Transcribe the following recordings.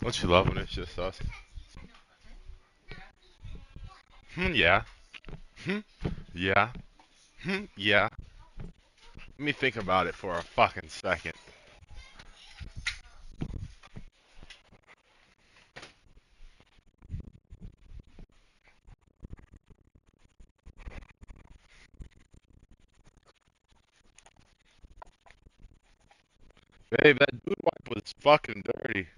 Don't you love when it's just us? Yeah. Hmm, yeah. Yeah. Let me think about it for a fucking second. Babe, that dude wipe was fucking dirty.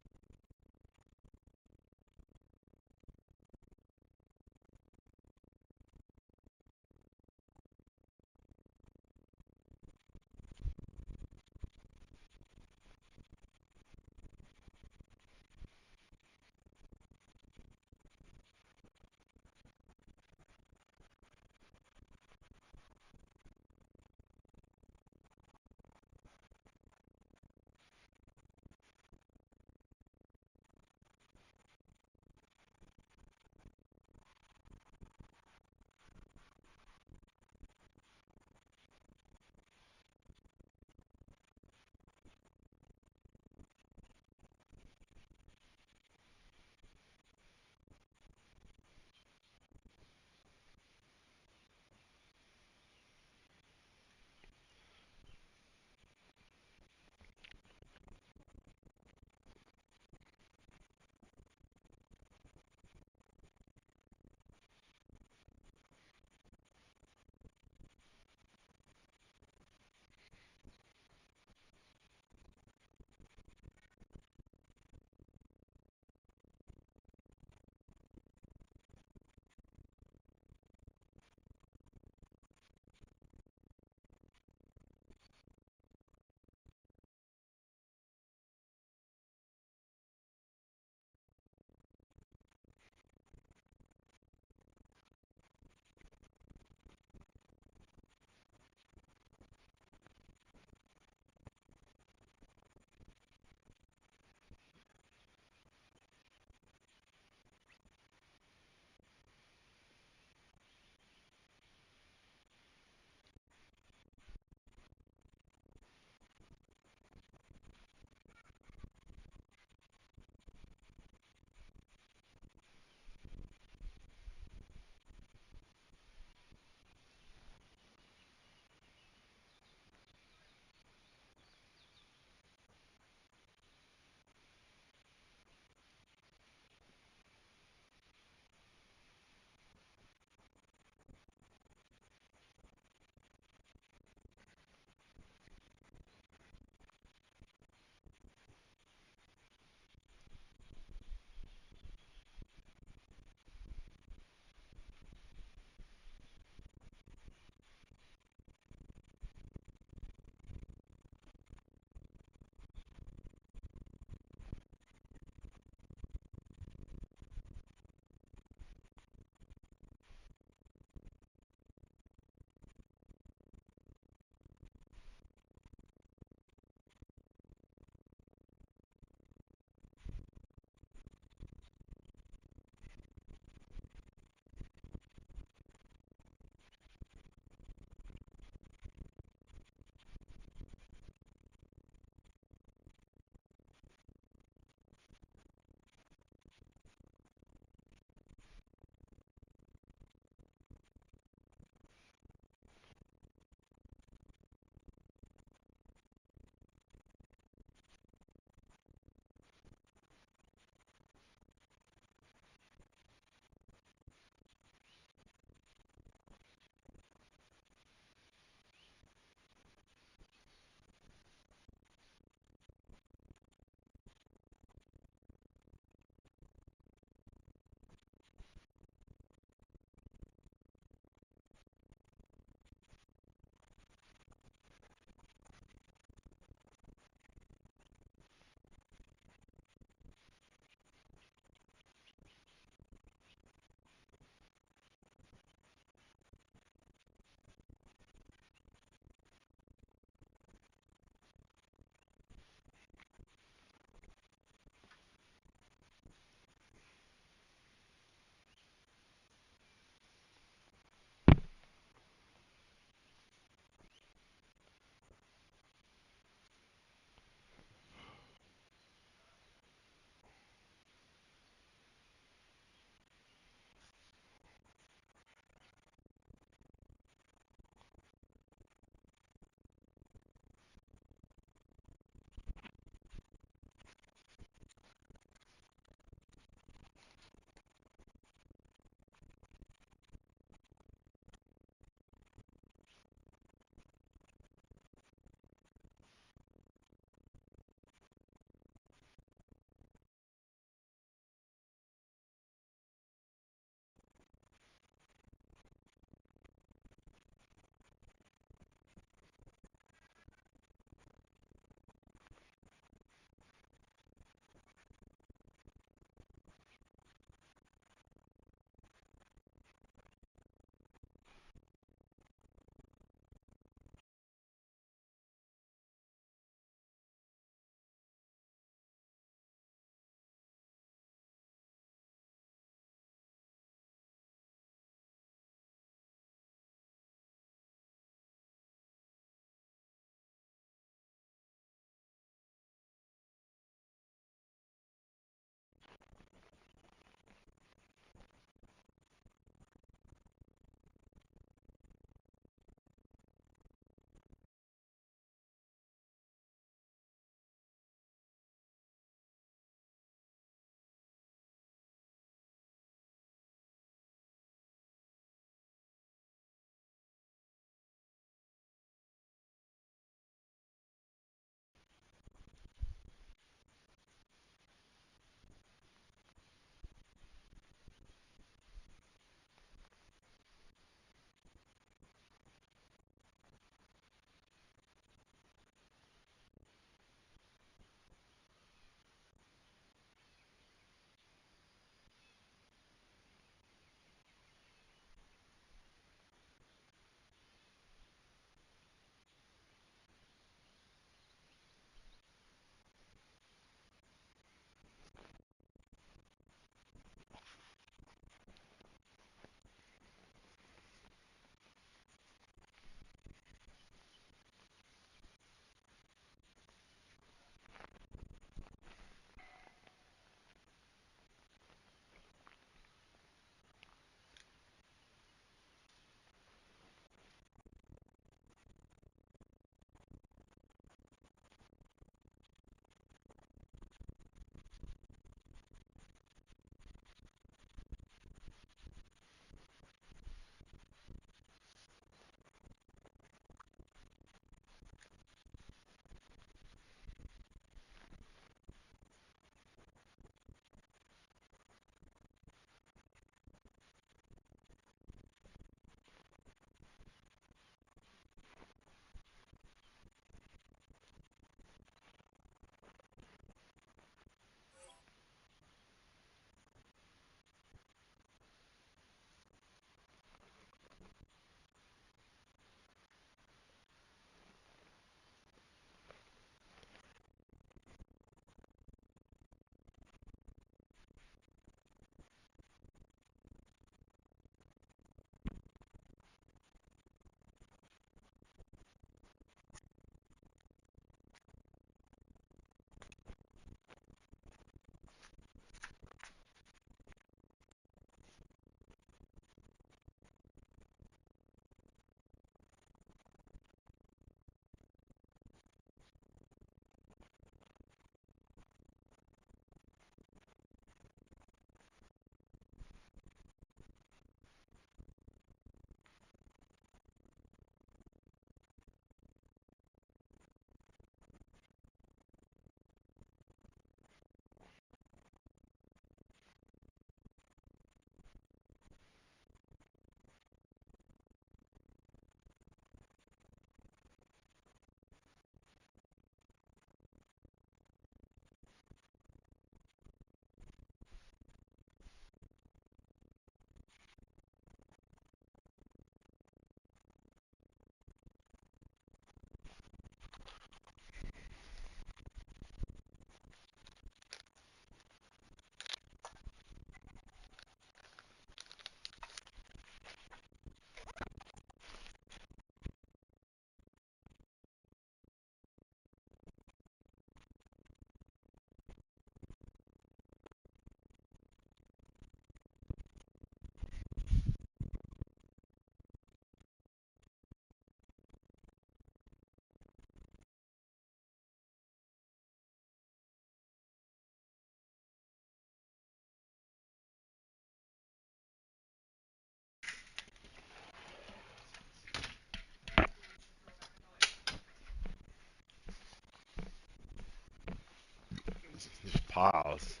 Pause.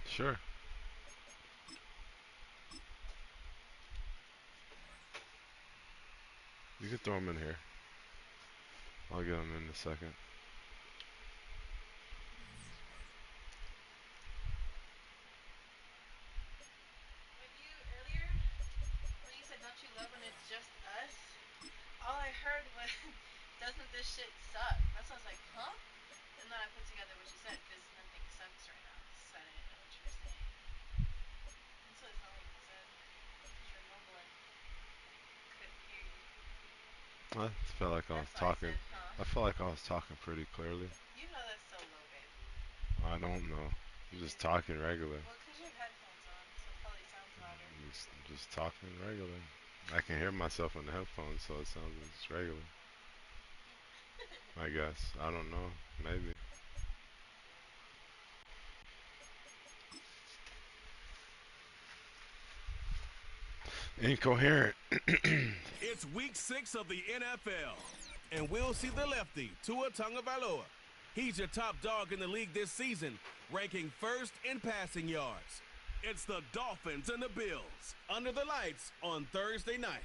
Sure. You can throw them in here. I'll get them in a second. When you earlier, when you said, "Don't you love when it's just us?" All I heard was, "Doesn't this shit suck?" That's why I was like, "Huh?" And then I put together what you said because nothing sucks right now. So I didn't know what you were saying. That's what it sounded like you said. Because you're mumbling. Couldn't hear you. I felt like I was That's why I talking. said, "Huh?" I felt like I was talking pretty clearly. You know that's so low, babe. I don't know. I'm You just do. talking regular. Well, because you have headphones on, so it probably sounds louder. Just talking regular. I can hear myself on the headphones, so it sounds just regular. I guess. I don't know. Maybe. Incoherent. It's week 6 of the NFL, and we'll see the lefty, Tua Tagovailoa. He's your top dog in the league this season, ranking first in passing yards. It's the Dolphins and the Bills under the lights on Thursday night.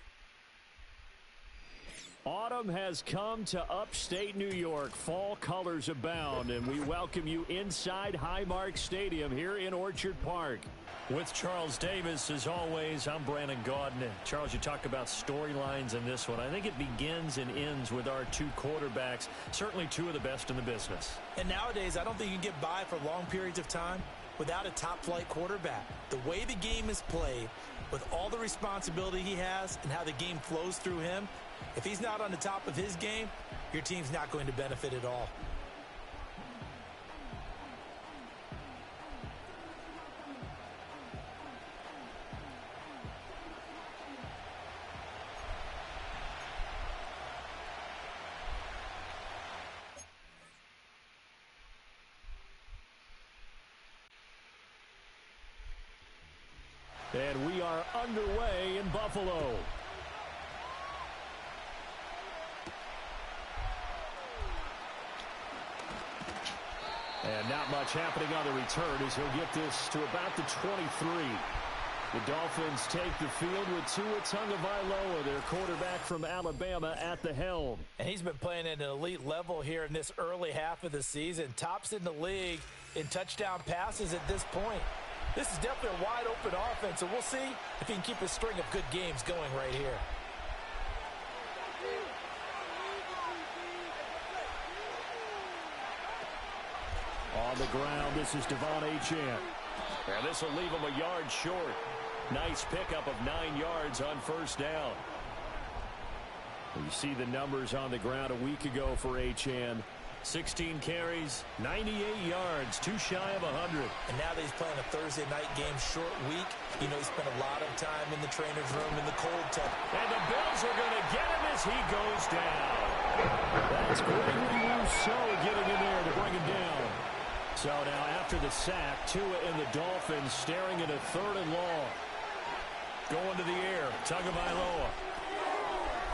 Autumn has come to upstate New York. Fall colors abound, and we welcome you inside Highmark Stadium here in Orchard Park. With Charles Davis, as always, I'm Brandon Gaudin. Charles, you talk about storylines in this one. I think it begins and ends with our two quarterbacks, certainly two of the best in the business. And nowadays, I don't think you can get by for long periods of time without a top-flight quarterback. The way the game is played, with all the responsibility he has and how the game flows through him, if he's not on the top of his game, your team's not going to benefit at all. And we are underway in Buffalo. And not much happening on the return as he'll get this to about the 23. The Dolphins take the field with Tua Tagovailoa, their quarterback from Alabama, at the helm. And he's been playing at an elite level here in this early half of the season. Tops in the league in touchdown passes at this point. This is definitely a wide-open offense, so we'll see if he can keep a string of good games going right here. On the ground, this is Devon Achane. And this will leave him a yard short. Nice pickup of 9 yards on first down. You see the numbers on the ground a week ago for Achane. 16 carries, 98 yards, too shy of 100. And now that he's playing a Thursday night game, short week, you know he spent a lot of time in the trainer's room in the cold tub. And the Bills are going to get him as he goes down. That's Gregory Rousseau getting in there to bring him down. So now after the sack, Tua and the Dolphins staring at a 3rd and long. Going to the air, Tagovailoa.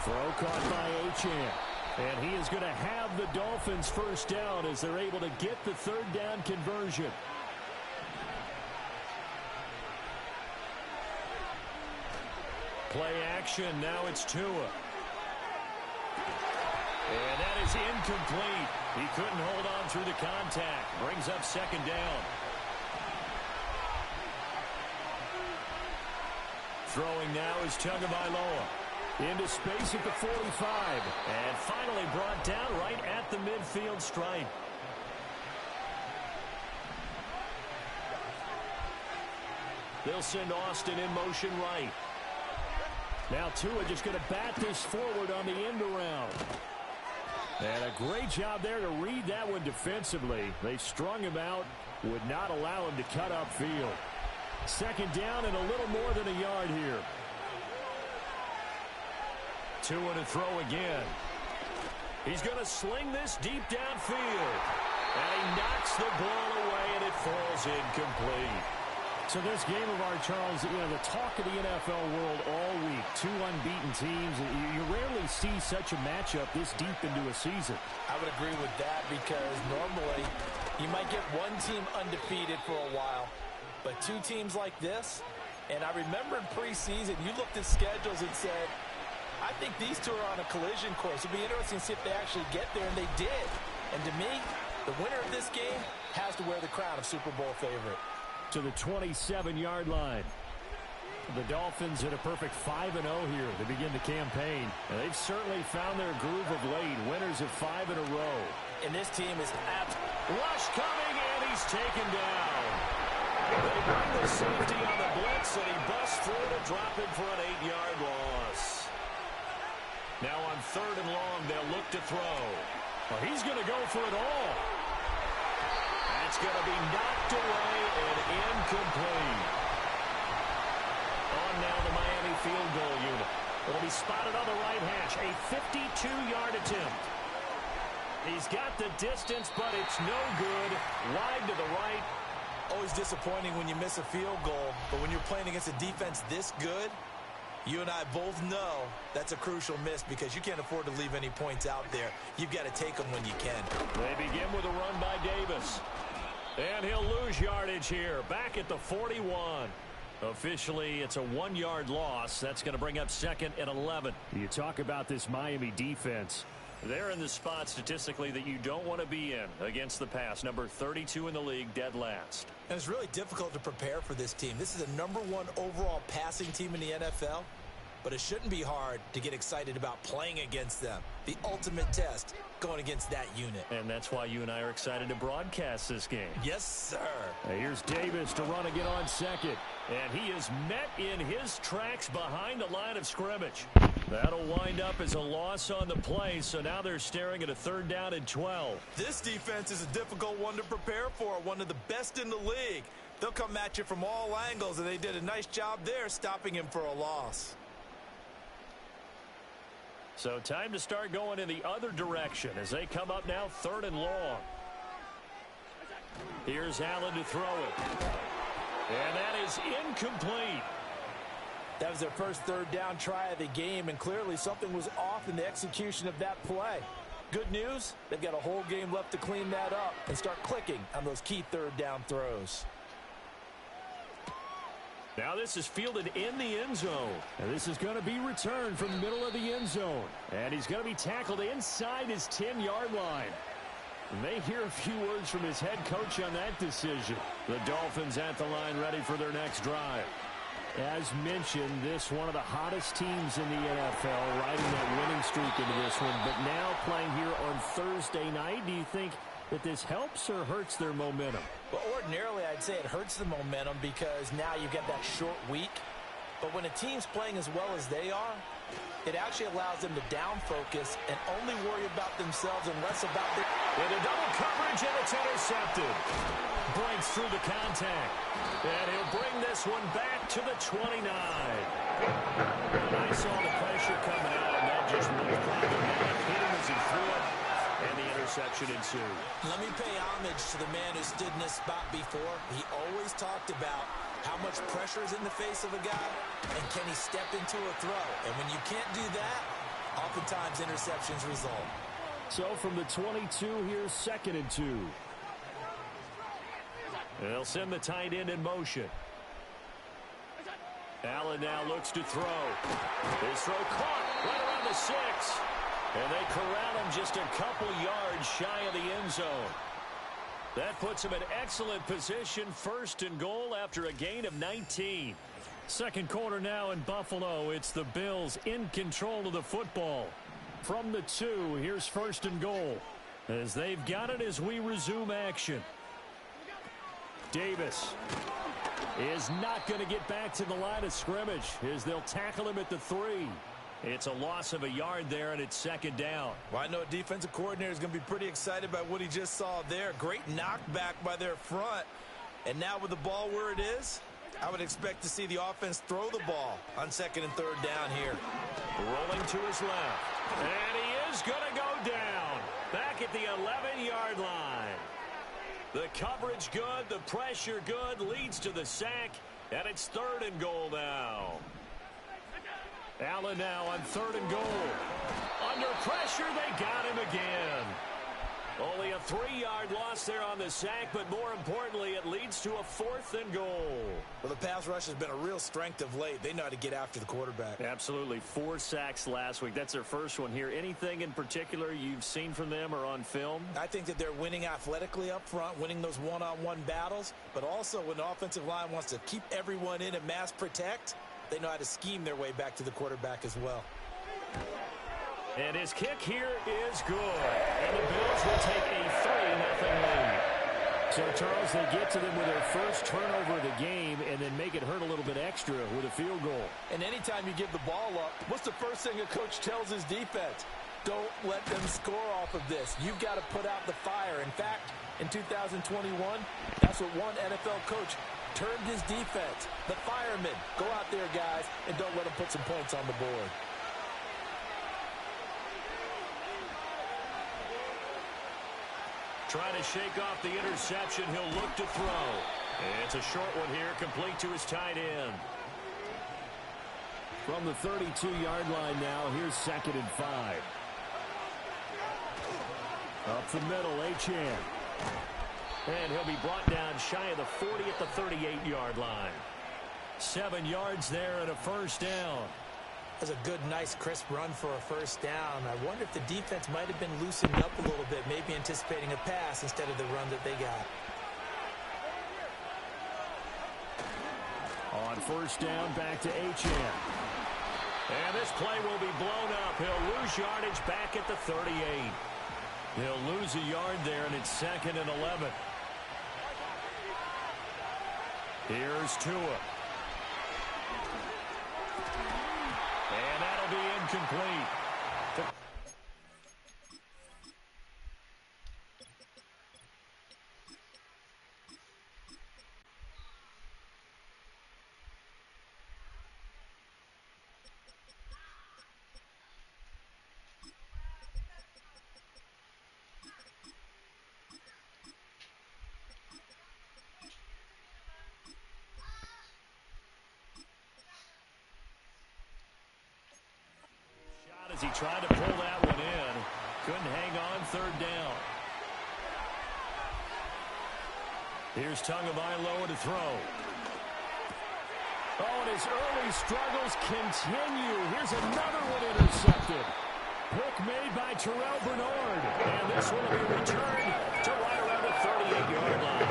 Throw caught by Achane. And he is going to have the Dolphins first down as they're able to get the 3rd down conversion. Play action. Now it's Tua. And that is incomplete. He couldn't hold on through the contact. Brings up second down. Throwing now is Tagovailoa. Into space at the 45. And finally brought down right at the midfield stripe. They'll send Austin in motion right. Now Tua just going to bat this forward on the end around. And a great job there to read that one defensively. They strung him out, would not allow him to cut upfield. Second down and a little more than a yard here. Tua to throw again. He's going to sling this deep downfield. And he knocks the ball away, and it falls incomplete. So this game of ours, Charles, you know, the talk of the NFL world all week. Two unbeaten teams. You rarely see such a matchup this deep into a season. I would agree with that because normally you might get one team undefeated for a while, but two teams like this, and I remember in preseason you looked at schedules and said, I think these two are on a collision course. It'll be interesting to see if they actually get there, and they did. And to me, the winner of this game has to wear the crown of Super Bowl favorite. To the 27-yard line. The Dolphins at a perfect 5-0 here to begin the campaign. And they've certainly found their groove of late. Winners of 5 in a row. And this team is apt. Rush coming, and he's taken down. They bring the safety on the blitz, and he busts through to drop it for an 8-yard loss. Now on 3rd and long, they'll look to throw. Well, he's going to go for it all. It's going to be knocked away and incomplete. On now the Miami field goal unit. It'll be spotted on the right hash. A 52-yard attempt. He's got the distance, but it's no good. Wide to the right. Always disappointing when you miss a field goal, but when you're playing against a defense this good, you and I both know that's a crucial miss because you can't afford to leave any points out there. You've got to take them when you can. They begin with a run by Davis. And he'll lose yardage here, back at the 41. Officially, it's a 1-yard loss. That's going to bring up 2nd and 11. You talk about this Miami defense. They're in the spot statistically that you don't want to be in against the pass. Number 32 in the league, dead last. And it's really difficult to prepare for this team. This is a #1 overall passing team in the NFL. But it shouldn't be hard to get excited about playing against them. The ultimate test going against that unit. And that's why you and I are excited to broadcast this game. Yes, sir. Here's Davis to run again on 2nd. And he is met in his tracks behind the line of scrimmage. That'll wind up as a loss on the play, so now they're staring at a 3rd down and 12. This defense is a difficult one to prepare for, one of the best in the league. They'll come at you from all angles, and they did a nice job there stopping him for a loss. So time to start going in the other direction as they come up now 3rd and long. Here's Allen to throw it. And that is incomplete. That was their first 3rd down try of the game, and clearly something was off in the execution of that play. Good news, they've got a whole game left to clean that up and start clicking on those key 3rd down throws. Now this is fielded in the end zone. And this is going to be returned from the middle of the end zone. And he's going to be tackled inside his 10-yard line. And they hear a few words from his head coach on that decision. The Dolphins at the line ready for their next drive. As mentioned, this one of the hottest teams in the NFL, riding that winning streak into this one. But now playing here on Thursday night, do you think that this helps or hurts their momentum? Well, ordinarily, I'd say it hurts the momentum because now you get that short week. But when a team's playing as well as they are, it actually allows them to down focus and only worry about themselves and less about their... Into double coverage, and it's intercepted. Breaks through the contact. And he'll bring this one back to the 29. I saw the pressure coming out, and that just looked problematic. Hit him as he threw it. And the interception ensued. Let me pay homage to the man who stood in this spot before. He always talked about how much pressure is in the face of a guy, and can he step into a throw? And when you can't do that, oftentimes interceptions result. So from the 22, here's 2nd and 2. They'll send the tight end in motion. Allen now looks to throw. His throw caught right around the 6. And they corral him just a couple yards shy of the end zone. That puts him in excellent position, 1st and goal after a gain of 19. Second quarter now in Buffalo. It's the Bills in control of the football. From the 2, here's 1st and goal, as they've got it as we resume action. Davis is not going to get back to the line of scrimmage as they'll tackle him at the 3. It's a loss of a yard there, and it's 2nd down. Well, I know a defensive coordinator is going to be pretty excited about what he just saw there. Great knockback by their front. And now with the ball where it is, I would expect to see the offense throw the ball on 2nd and 3rd down here. Rolling to his left. And he is going to go down. Back at the 11-yard line. The coverage good, the pressure good, leads to the sack, and it's 3rd and goal now. Allen now on 3rd and goal. Under pressure, they got him again. Only a 3-yard loss there on the sack, but more importantly, it leads to a 4th and goal. Well, the pass rush has been a real strength of late. They know how to get after the quarterback. Absolutely. 4 sacks last week. That's their first one here. Anything in particular you've seen from them or on film? I think that they're winning athletically up front, winning those one-on-one battles, but also when the offensive line wants to keep everyone in and mass protect, they know how to scheme their way back to the quarterback as well. And his kick here is good. And the Bills will take a 3-0 lead. So, Charles, they get to them with their first turnover of the game and then make it hurt a little bit extra with a field goal. And anytime you give the ball up, what's the first thing a coach tells his defense? Don't let them score off of this. You've got to put out the fire. In fact, in 2021, that's what one NFL coach termed his defense. The firemen. Go out there, guys, and don't let them put some points on the board. Trying to shake off the interception. He'll look to throw. It's a short one here, complete to his tight end. From the 32-yard line now, here's 2nd and 5. Up the middle, Achane. And he'll be brought down shy of the 40 at the 38-yard line. 7 yards there and a 1st down. That's a good, nice, crisp run for a 1st down. I wonder if the defense might have been loosened up a little bit, maybe anticipating a pass instead of the run that they got. On 1st down, back to Achane. And this play will be blown up. He'll lose yardage back at the 38. He'll lose a yard there, and it's 2nd and 11. Here's Tua. And that'll be incomplete. As he tried to pull that one in. Couldn't hang on 3rd down. Here's Tagovailoa to throw. Oh, and his early struggles continue. Here's another one intercepted. Pick made by Terrell Bernard. And this one will be returned to right around the 38-yard line.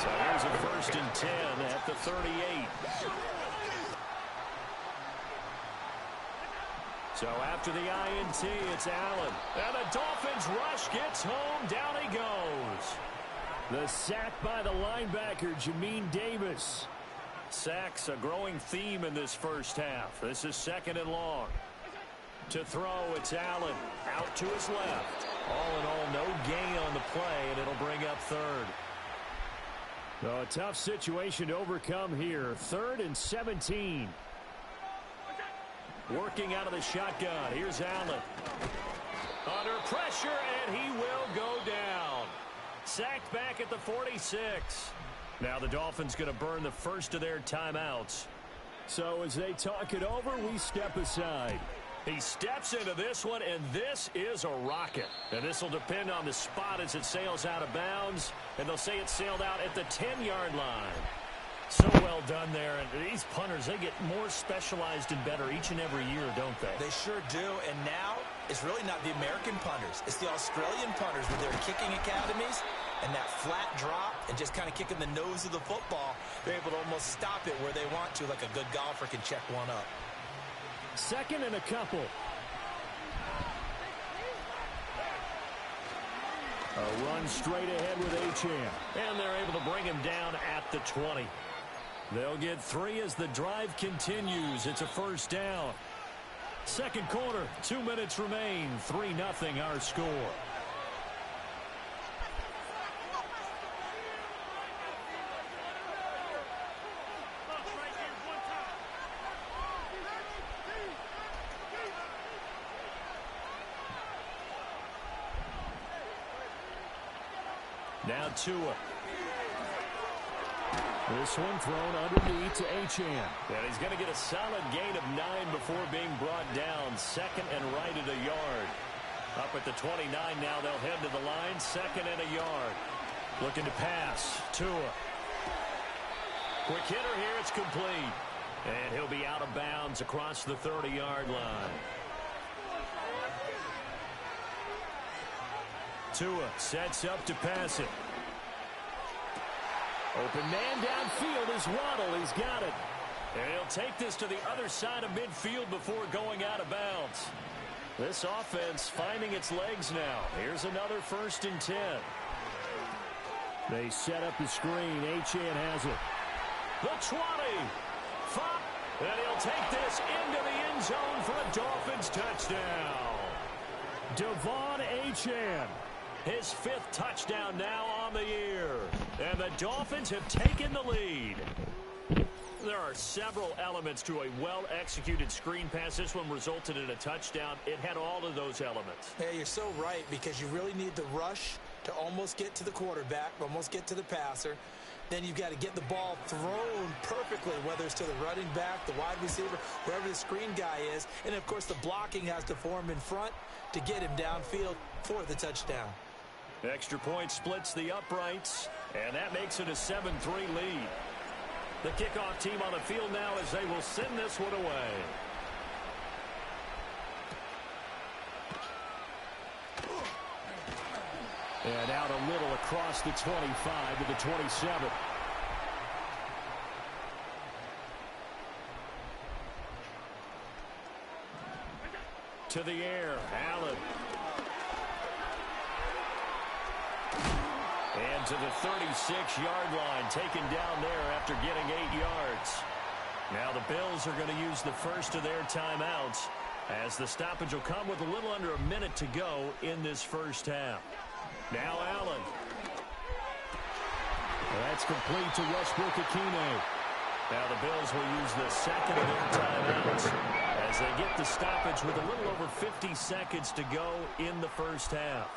So here's a 1st and 10 at the 38. So after the INT, it's Allen. And the Dolphins rush gets home. Down he goes. The sack by the linebacker, Jamin Davis. Sacks a growing theme in this first half. This is 2nd and long. To throw, it's Allen. Out to his left. All in all, no gain on the play, and it'll bring up 3rd. So a tough situation to overcome here. 3rd and 17. Working out of the shotgun. Here's Allen. Under pressure, and he will go down. Sacked back at the 46. Now the Dolphins going to burn the first of their timeouts. So as they talk it over, we step aside. He steps into this one, and this is a rocket. And this will depend on the spot as it sails out of bounds. And they'll say it sailed out at the 10-yard line. So well done there. And these punters, they get more specialized and better each and every year, don't they? They sure do. And now it's really not the American punters. It's the Australian punters with their kicking academies and that flat drop and just kind of kicking the nose of the football. They're able to almost stop it where they want to, like a good golfer can check one up. Second and a couple. A run straight ahead with Achane. And they're able to bring him down at the 20. They'll get 3 as the drive continues. It's a first down. Second quarter, 2 minutes remain. 3-0 our score. Now Tua. This one thrown underneath to Achane. And he's going to get a solid gain of 9 before being brought down. Second and right at a yard. Up at the 29 now, they'll head to the line. Second and a yard. Looking to pass. Tua. Quick hitter here. It's complete. And he'll be out of bounds across the 30-yard line. Tua sets up to pass it. Open man downfield is Waddle. He's got it. And he'll take this to the other side of midfield before going out of bounds. This offense finding its legs now. Here's another 1st and 10. They set up the screen. Achane has it. The 20. And he'll take this into the end zone for a Dolphins touchdown. Devon Achane. His 5th touchdown now on the year. And the Dolphins have taken the lead. There are several elements to a well-executed screen pass. This one resulted in a touchdown. It had all of those elements. Yeah, you're so right, because you really need the rush to almost get to the quarterback, almost get to the passer. Then you've got to get the ball thrown perfectly, whether it's to the running back, the wide receiver, wherever the screen guy is. And, of course, the blocking has to form in front to get him downfield for the touchdown. Extra point splits the uprights, and that makes it a 7-3 lead. The kickoff team on the field now as they will send this one away. And out a little across the 25 to the 27. To the air, Allen. And to the 36-yard line, taken down there after getting 8 yards. Now the Bills are going to use the first of their timeouts as the stoppage will come with a little under a minute to go in this first half. Now Allen. That's complete to Westbrook-Ikhine. Now the Bills will use the second of their timeouts as they get the stoppage with a little over 50 seconds to go in the first half.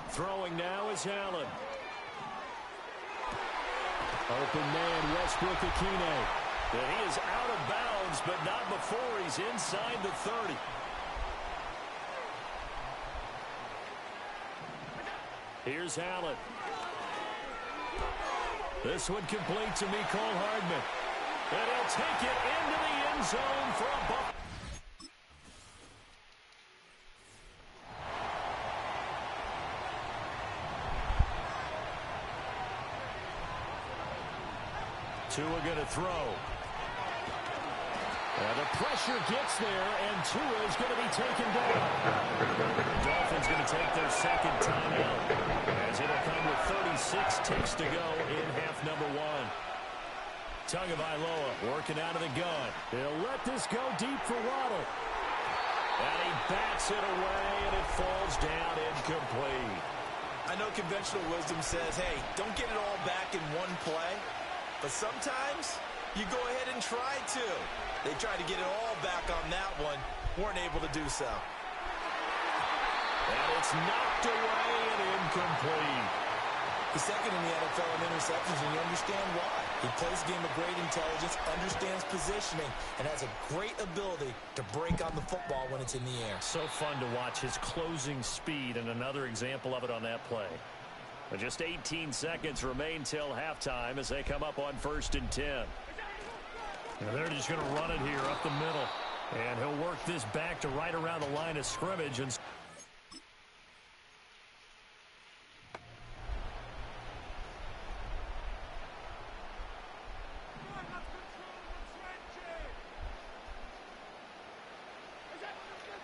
Throwing now is Allen. Open man, Westbrook-Ikhine. And he is out of bounds, but not before he's inside the 30. Here's Allen. This one complete to Mecole Hardman. And he'll take it into the end zone for a buck. Tua going to throw. And the pressure gets there, and Tua is going to be taken down. The Dolphins going to take their second timeout as it'll come with 36 ticks to go in half number 1. Tagovailoa working out of the gun. He'll let this go deep for Waddle. And he bats it away, and it falls down incomplete. I know conventional wisdom says, hey, don't get it all back in one play. But sometimes you go ahead and try to. They tried to get it all back on that one. Weren't able to do so. And it's knocked away and incomplete. He's second in the NFL in interceptions, and you understand why. He plays a game of great intelligence, understands positioning, and has a great ability to break on the football when it's in the air. So fun to watch his closing speed, and another example of it on that play. Just 18 seconds remain till halftime as they come up on 1st and 10. And they're just going to run it here up the middle. And he'll work this back to right around the line of scrimmage. And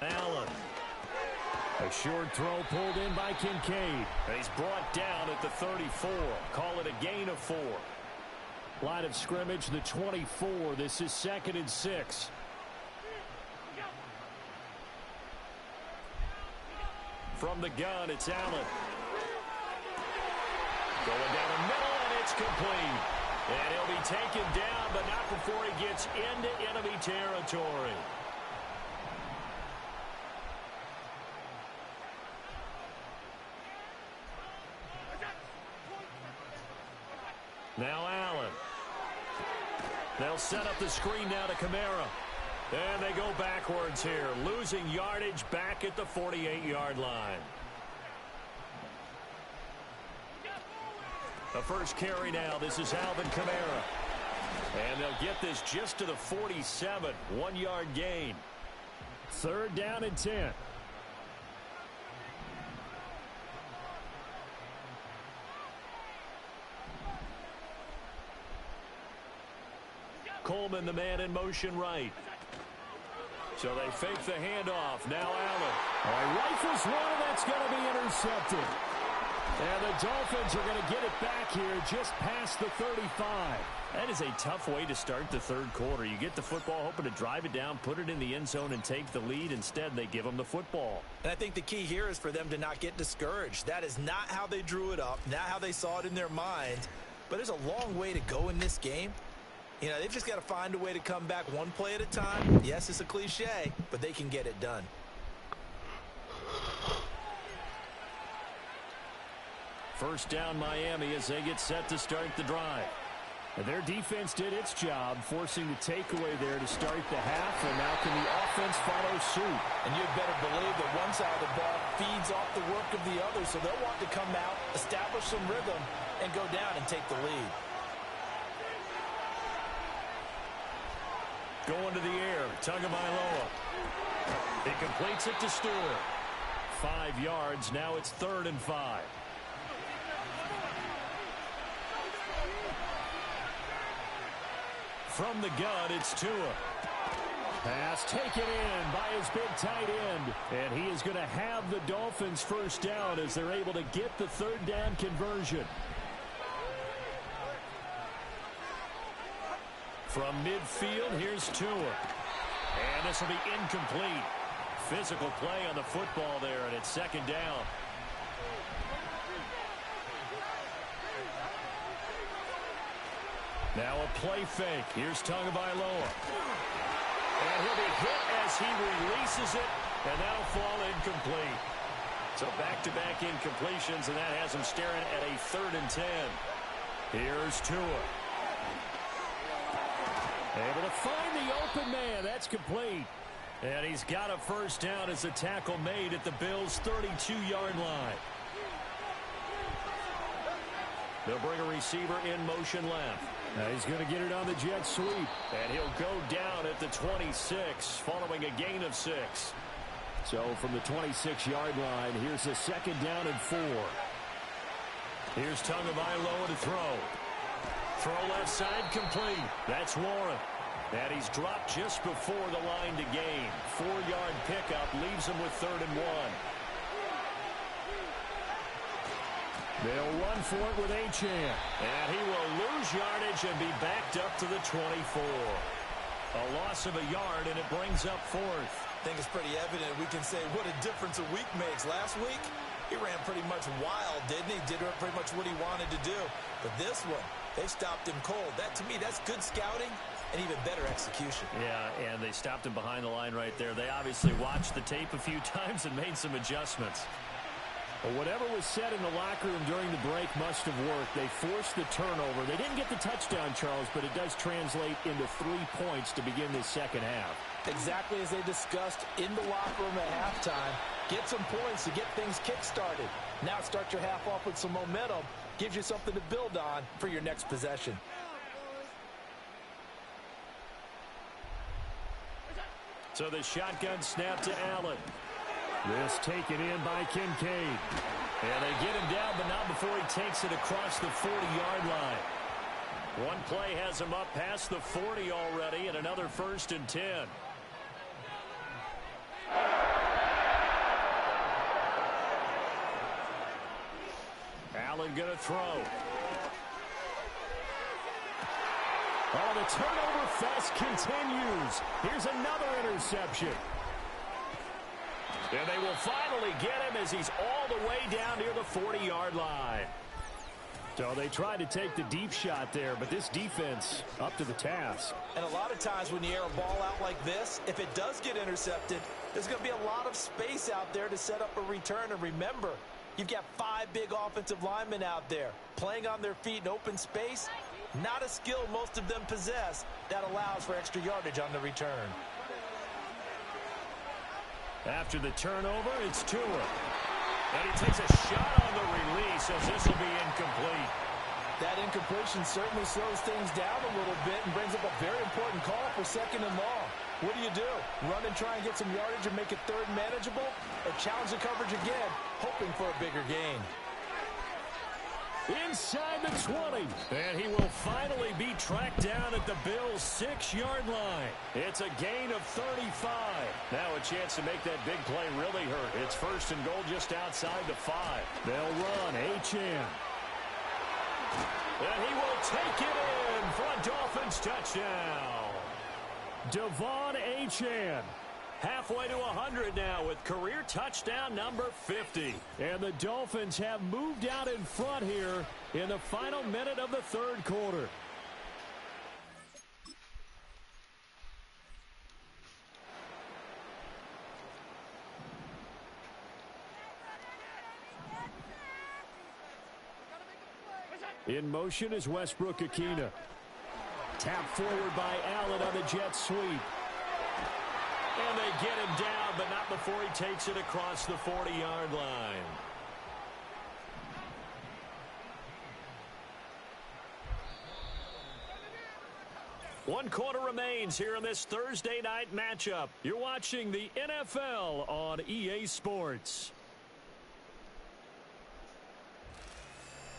Allen. A short throw pulled in by Kincaid. And he's brought down at the 34. Call it a gain of 4. Line of scrimmage, the 24. This is 2nd and 6. From the gun, it's Allen. Going down the middle, and it's complete. And he'll be taken down, but not before he gets into enemy territory. Now Allen. They'll set up the screen now to Kamara. And they go backwards here, losing yardage back at the 48-yard line. The first carry now. This is Alvin Kamara. And they'll get this just to the 47. 1-yard gain. 3rd down and 10. Coleman, the man in motion right. So they fake the handoff. Now Allen. Rifles one, and that's going to be intercepted. And the Dolphins are going to get it back here just past the 35. That is a tough way to start the 3rd quarter. You get the football, hoping to drive it down, put it in the end zone, and take the lead. Instead, they give them the football. And I think the key here is for them to not get discouraged. That is not how they drew it up, not how they saw it in their mind. But there's a long way to go in this game. You know, they've just got to find a way to come back one play at a time. Yes, it's a cliche, but they can get it done. First down Miami as they get set to start the drive. And their defense did its job, forcing the takeaway there to start the half, and now can the offense follow suit? And you'd better believe that one side of the ball feeds off the work of the other, so they'll want to come out, establish some rhythm, and go down and take the lead. Going to the air, Tagovailoa. He completes it to Stewart. 5 yards, now it's 3rd and 5. From the gun, it's Tua. Pass taken in by his big tight end. And he is going to have the Dolphins first down as they're able to get the 3rd down conversion. From midfield, here's Tua. And this will be incomplete. Physical play on the football there, and it's 2nd down. Now a play fake. Here's Tagovailoa. And he'll be hit as he releases it, and that'll fall incomplete. So back-to-back incompletions, and that has him staring at a 3rd and 10. Here's Tua. Able to find the open man. That's complete. And he's got a first down as the tackle made at the Bills' 32-yard line. They'll bring a receiver in motion left. Now he's going to get it on the jet sweep. And he'll go down at the 26 following a gain of 6. So from the 26-yard line, here's the 2nd down and 4. Here's Tagovailoa to throw. Throw left side complete. That's Warren. And he's dropped just before the line to gain. 4-yard pickup leaves him with 3rd and 1. They'll run for it with Achane. And he will lose yardage and be backed up to the 24. A loss of a yard, and it brings up 4th. I think it's pretty evident. We can say what a difference a week makes. Last week, he ran pretty much wild, didn't he? Did pretty much what he wanted to do. But this one, they stopped him cold. That, to me, that's good scouting and even better execution. Yeah, and they stopped him behind the line right there. They obviously watched the tape a few times and made some adjustments. Well, whatever was said in the locker room during the break must have worked. They forced the turnover. They didn't get the touchdown, Charles, but it does translate into 3 points to begin this second half. Exactly as they discussed in the locker room at halftime. Get some points to get things kick-started. Now start your half off with some momentum. Gives you something to build on for your next possession. So the shotgun snap to Allen. This taken in by Kincaid. And they get him down, but not before he takes it across the 40-yard line. One play has him up past the 40 already, and another 1st and 10. Allen going to throw. Oh, the turnover fest continues. Here's another interception. And they will finally get him as he's all the way down near the 40-yard line. So they tried to take the deep shot there, but this defense up to the task. And a lot of times when you air a ball out like this, if it does get intercepted, there's going to be a lot of space out there to set up a return. And remember, you've got 5 big offensive linemen out there playing on their feet in open space. Not a skill most of them possess that allows for extra yardage on the return. After the turnover, it's Tua. And he takes a shot on the release as this will be incomplete. That incompletion certainly slows things down a little bit and brings up a very important call for 2nd and long. What do? Run and try and get some yardage and make it 3rd manageable? Or challenge the coverage again, hoping for a bigger gain? Inside the 20, and he will finally be tracked down at the Bills' 6-yard line. It's a gain of 35. Now a chance to make that big play really hurt. It's 1st and goal just outside the 5. They'll run Achane. And he will take it in for a Dolphins touchdown. Devon Achane. Halfway to 100 now with career touchdown number 50. And the Dolphins have moved out in front here in the final minute of the 3rd quarter. In motion is Westbrook-Akina. Tap forward by Allen on the jet sweep. And they get him down, but not before he takes it across the 40-yard line. One quarter remains here in this Thursday night matchup. You're watching the NFL on EA Sports.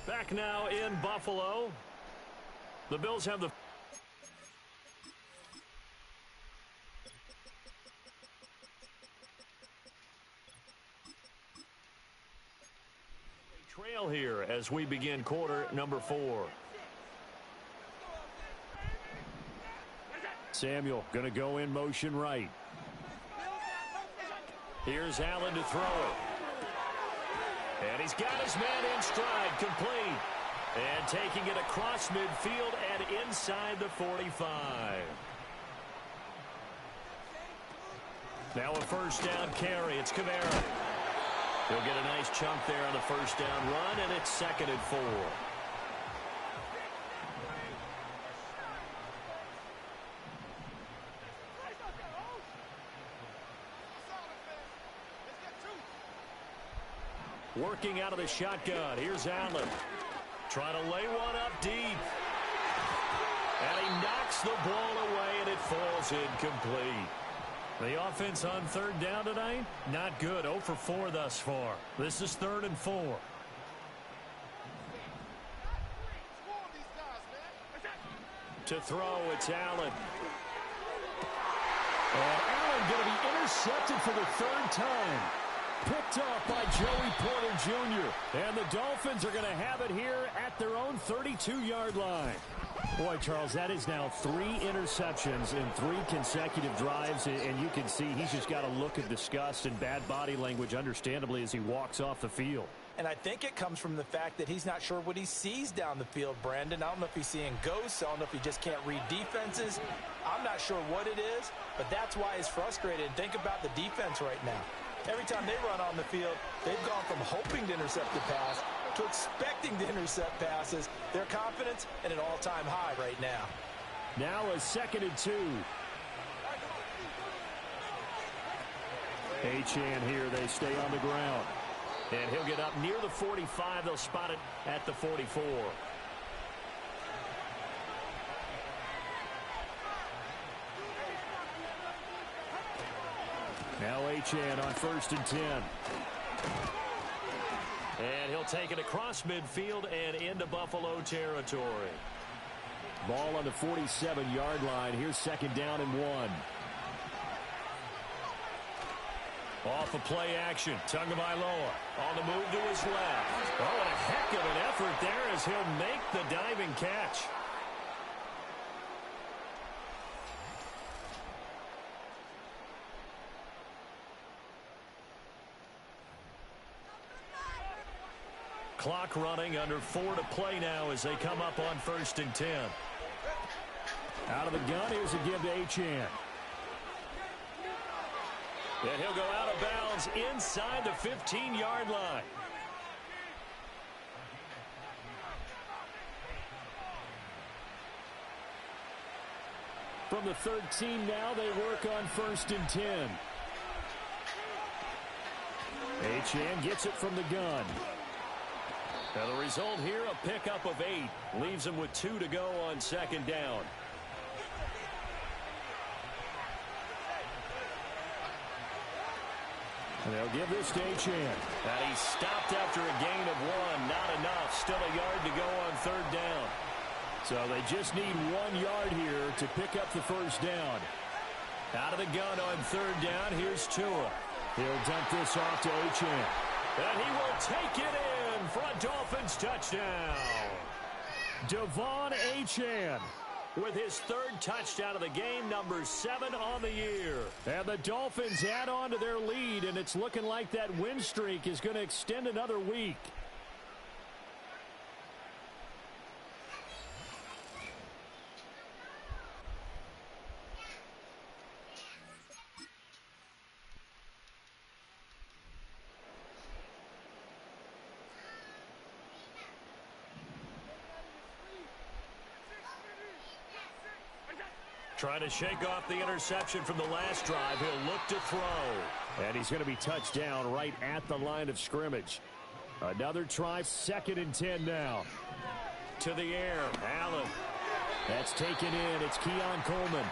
Back now in Buffalo. The Bills have the trail here as we begin quarter number 4. Samuel going to go in motion right. Here's Allen to throw it. And he's got his man in stride, complete. And taking it across midfield and inside the 45. Now a 1st down carry. It's Kamara. He'll get a nice chunk there on the 1st down run, and it's 2nd and 4. Working out of the shotgun. Here's Allen. Trying to lay one up deep. And he knocks the ball away, and it falls incomplete. The offense on 3rd down tonight, not good. 0 for 4 thus far. This is 3rd and 4. To throw, it's Allen. And Allen going to be intercepted for the 3rd time. Picked off by Joey Porter Jr. And the Dolphins are going to have it here at their own 32-yard line. Boy, Charles, that is now 3 interceptions in 3 consecutive drives, and you can see he's just got a look of disgust and bad body language, understandably, as he walks off the field. And I think it comes from the fact that he's not sure what he sees down the field, Brandon. I don't know if he's seeing ghosts. I don't know if he just can't read defenses. I'm not sure what it is, but that's why he's frustrated. Think about the defense right now. Every time they run on the field, they've gone from hoping to intercept the pass to expecting to intercept passes. Their confidence at an all-time high right now. Now a 2nd and 2. Achane here. They stay on the ground. And he'll get up near the 45. They'll spot it at the 44. Now Achane on 1st and 10. And he'll take it across midfield and into Buffalo territory. Ball on the 47-yard line. Here's 2nd down and 1. Off of play action. Tagovailoa on the move to his left. Oh, and a heck of an effort there as he'll make the diving catch. Clock running, under 4 to play now as they come up on 1st and 10. Out of the gun, here's a give to Achane. And he'll go out of bounds inside the 15-yard line. From the 13 now, they work on 1st and 10. Achane gets it from the gun. Now the result here, a pickup of 8. Leaves him with 2 to go on 2nd down. And they'll give this to Achane. And he stopped after a gain of 1. Not enough. Still a yard to go on 3rd down. So they just need 1 yard here to pick up the 1st down. Out of the gun on 3rd down. Here's Tua. He'll dump this off to Achane. And he will take it in for a Dolphins touchdown. Devon Achane with his 3rd touchdown of the game, number 7 on the year. And the Dolphins add on to their lead, and it's looking like that win streak is going to extend another week. Trying to shake off the interception from the last drive. He'll look to throw. And he's going to be touched down right at the line of scrimmage. Another try, 2nd and 10 now. To the air, Allen. That's taken in. It's Keon Coleman.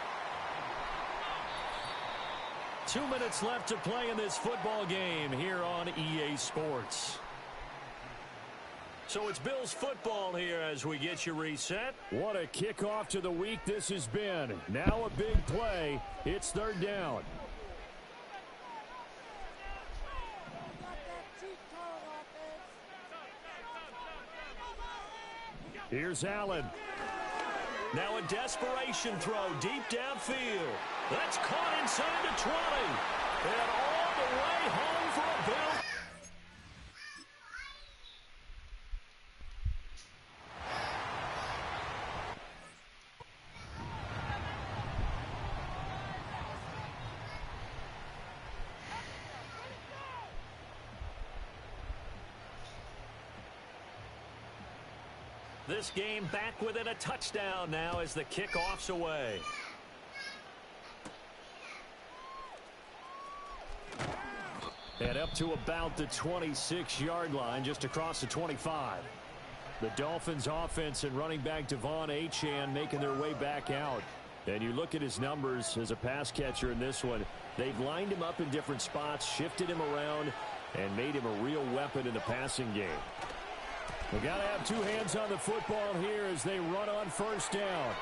2 minutes left to play in this football game here on EA Sports. So it's Bills football here as we get you reset. What a kickoff to the week this has been. Now a big play. It's 3rd down. Here's Allen. Now a desperation throw deep downfield. That's caught inside the 20. And all the way home for a Bill. This game back within a touchdown now as the kickoff's away. And up to about the 26-yard line, just across the 25. The Dolphins offense and running back Devon Achane making their way back out. And you look at his numbers as a pass catcher in this one. They've lined him up in different spots, shifted him around, and made him a real weapon in the passing game. They've got to have 2 hands on the football here as they run on 1st down.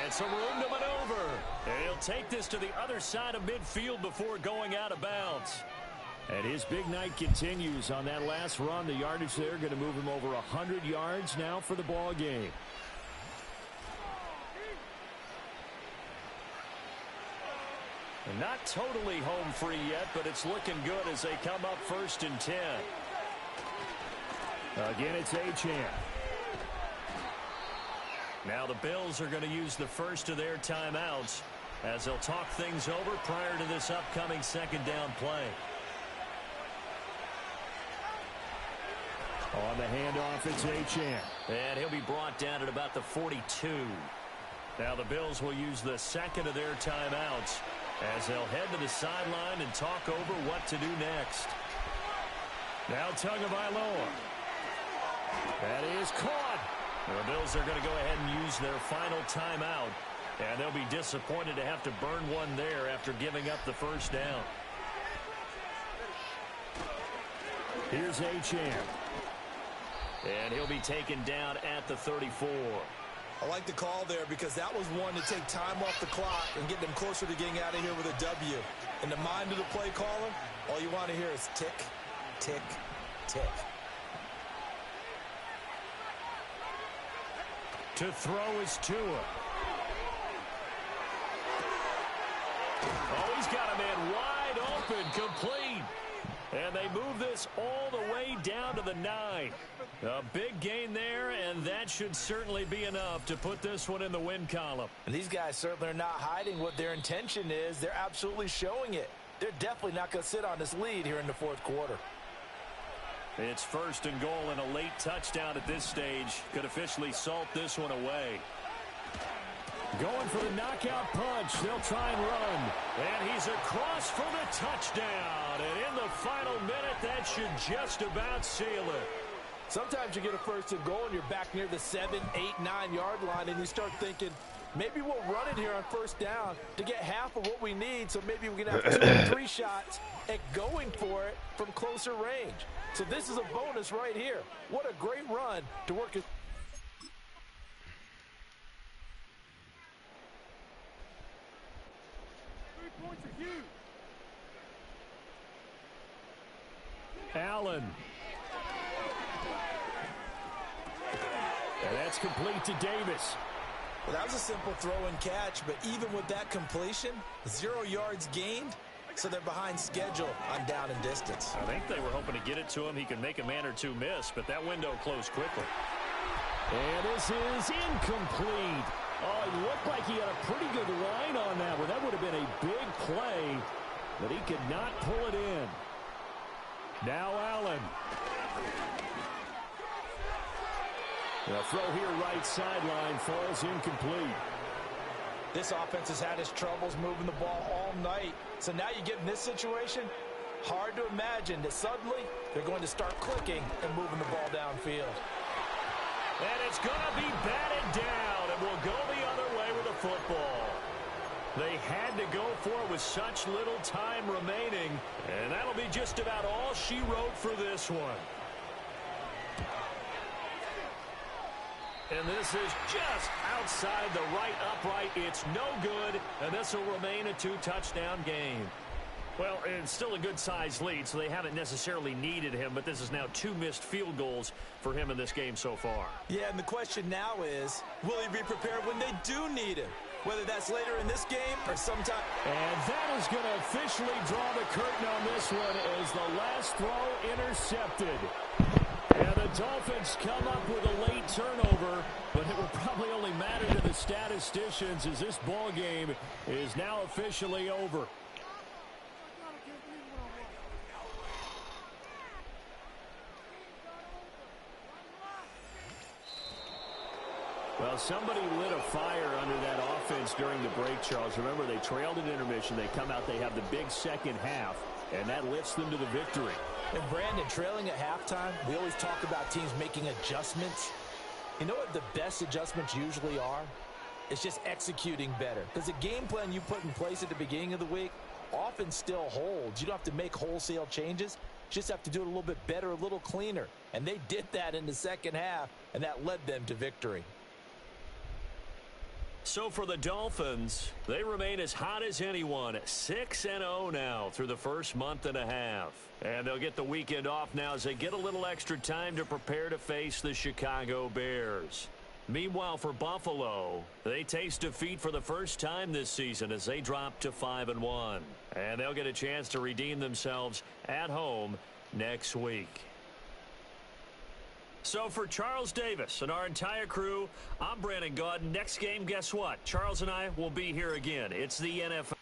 And some room to maneuver. And he'll take this to the other side of midfield before going out of bounds. And his big night continues on that last run. The yardage there going to move him over 100 yards now for the ball game. And not totally home free yet, but it's looking good as they come up 1st and 10. Again, it's Achane. Now the Bills are going to use the first of their timeouts as they'll talk things over prior to this upcoming 2nd down play. On the handoff, it's Achane. And he'll be brought down at about the 42. Now the Bills will use the second of their timeouts as they'll head to the sideline and talk over what to do next. Now Tagovailoa. That is caught. The Bills are going to go ahead and use their final timeout. And they'll be disappointed to have to burn one there after giving up the first down. Here's Achane. And he'll be taken down at the 34. I like the call there because that was one to take time off the clock and get them closer to getting out of here with a W. In the mind of the play caller, all you want to hear is tick, tick, tick. To throw is Tua. Oh, he's got a man wide open, complete. And they move this all the way down to the 9. A big gain there, and that should certainly be enough to put this one in the win column. And these guys certainly are not hiding what their intention is. They're absolutely showing it. They're definitely not going to sit on this lead here in the fourth quarter. It's 1st and goal, and a late touchdown at this stage could officially salt this one away. Going for the knockout punch. They'll try and run. And he's across for the touchdown. And in the final minute, that should just about seal it. Sometimes you get a 1st and goal and you're back near the 7, 8, 9-yard line, and you start thinking, maybe we'll run it here on 1st down to get half of what we need, so maybe we can have 2 or 3 shots at going for it from closer range. So this is a bonus right here. What a great run to work it. Allen. And that's complete to Davis. Well, that was a simple throw and catch, but even with that completion, 0 yards gained, so they're behind schedule on down and distance. I think they were hoping to get it to him. He could make a man or 2 miss, but that window closed quickly. And this is incomplete. Oh, it looked like he had a pretty good line on that one. That would have been a big play, but he could not pull it in. Now Allen. The throw here right sideline falls incomplete. This offense has had its troubles moving the ball all night. So now you get in this situation, hard to imagine that suddenly they're going to start clicking and moving the ball downfield. And it's going to be batted down, and we'll go the other way with the football. They had to go for it with such little time remaining, and that'll be just about all she wrote for this one. And this is just outside the right upright. It's no good, and this will remain a 2-touchdown game. Well, it's still a good-sized lead, so they haven't necessarily needed him, but this is now 2 missed field goals for him in this game so far. Yeah, and the question now is, will he be prepared when they do need him? Whether that's later in this game or sometime. And that is going to officially draw the curtain on this one as the last throw intercepted. And the Dolphins come up with a late turnover, but it will probably only matter to the statisticians as this ball game is now officially over. Well, somebody lit a fire under that offense during the break, Charles. Remember, they trailed at intermission. They come out, they have the big second half, and that lifts them to the victory. And Brandon, trailing at halftime, we always talk about teams making adjustments. You know what the best adjustments usually are? It's just executing better. Because the game plan you put in place at the beginning of the week often still holds. You don't have to make wholesale changes. You just have to do it a little bit better, a little cleaner. And they did that in the second half, and that led them to victory. So for the Dolphins, they remain as hot as anyone, 6-0 now through the first month and a half. And they'll get the weekend off now as they get a little extra time to prepare to face the Chicago Bears. Meanwhile, for Buffalo, they taste defeat for the first time this season as they drop to 5-1. And they'll get a chance to redeem themselves at home next week. So for Charles Davis and our entire crew, I'm Brandon Gaudin. Next game, guess what? Charles and I will be here again. It's the NFL.